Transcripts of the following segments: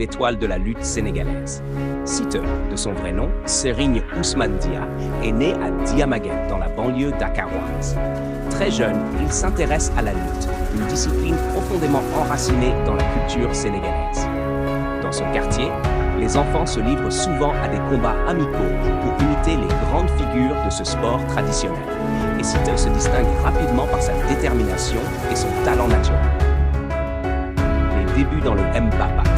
l'étoile de la lutte sénégalaise. Siteu, de son vrai nom, Serigne Ousmane Dia, est né à Diamaguène, dans la banlieue dakaroise. Très jeune, il s'intéresse à la lutte, une discipline profondément enracinée dans la culture sénégalaise. Dans son quartier, les enfants se livrent souvent à des combats amicaux pour imiter les grandes figures de ce sport traditionnel. Et Siteu se distingue rapidement par sa détermination et son talent naturel. Les débuts dans le Mbapat.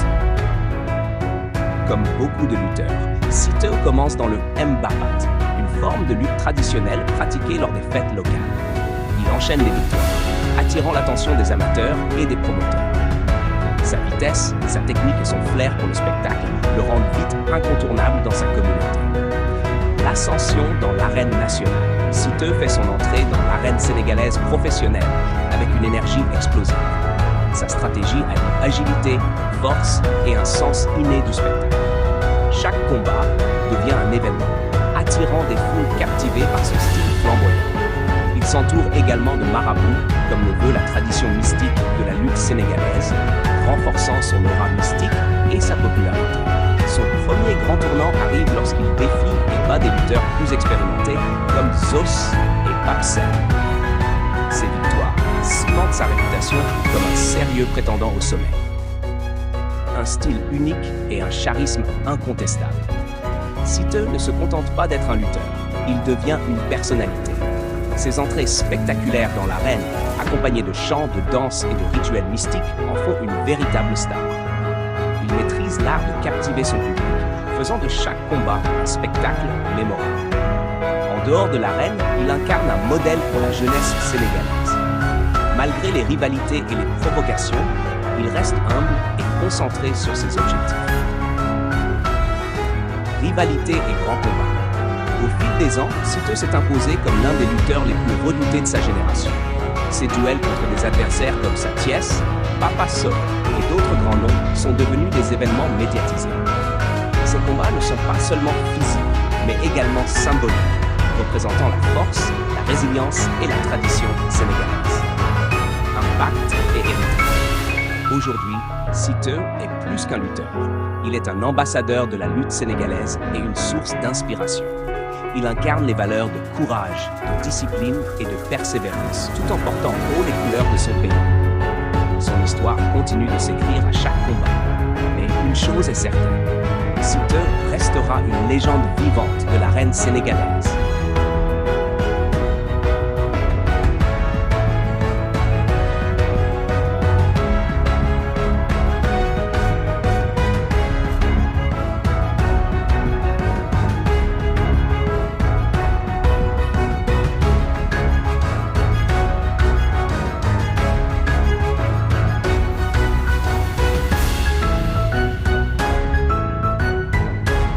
Comme beaucoup de lutteurs, Siteu commence dans le Mbapat, une forme de lutte traditionnelle pratiquée lors des fêtes locales. Il enchaîne les victoires, attirant l'attention des amateurs et des promoteurs. Sa vitesse, sa technique et son flair pour le spectacle le rendent vite incontournable dans sa communauté. L'ascension dans l'arène nationale. Siteu fait son entrée dans l'arène sénégalaise professionnelle avec une énergie explosive. Sa stratégie a une agilité, force et un sens inné du spectacle. Chaque combat devient un événement, attirant des foules captivées par son style flamboyant. Il s'entoure également de marabouts, comme le veut la tradition mystique de la lutte sénégalaise, renforçant son aura mystique et sa popularité. Son premier grand tournant arrive lorsqu'il défie et bat des lutteurs plus expérimentés comme Zos et Papsel. Ses victoires cimentent sa réputation comme un sérieux prétendant au sommet. Un style unique et un charisme incontestable. Siteu ne se contente pas d'être un lutteur, il devient une personnalité. Ses entrées spectaculaires dans l'arène, accompagnées de chants, de danses et de rituels mystiques, en font une véritable star. Il maîtrise l'art de captiver son public, faisant de chaque combat un spectacle mémorable. En dehors de l'arène, il incarne un modèle pour la jeunesse sénégalaise. Malgré les rivalités et les provocations, il reste humble et concentré sur ses objectifs. Rivalité et grand combat. Au fil des ans, Siteu s'est imposé comme l'un des lutteurs les plus redoutés de sa génération. Ses duels contre des adversaires comme Sathiès, Papa Sow et d'autres grands noms sont devenus des événements médiatisés. Ces combats ne sont pas seulement physiques, mais également symboliques, représentant la force, la résilience et la tradition sénégalaise. Impact et héritage. Aujourd'hui, Siteu est plus qu'un lutteur. Il est un ambassadeur de la lutte sénégalaise et une source d'inspiration. Il incarne les valeurs de courage, de discipline et de persévérance, tout en portant haut les couleurs de son pays. Son histoire continue de s'écrire à chaque combat. Mais une chose est certaine, Siteu restera une légende vivante de l'arène sénégalaise.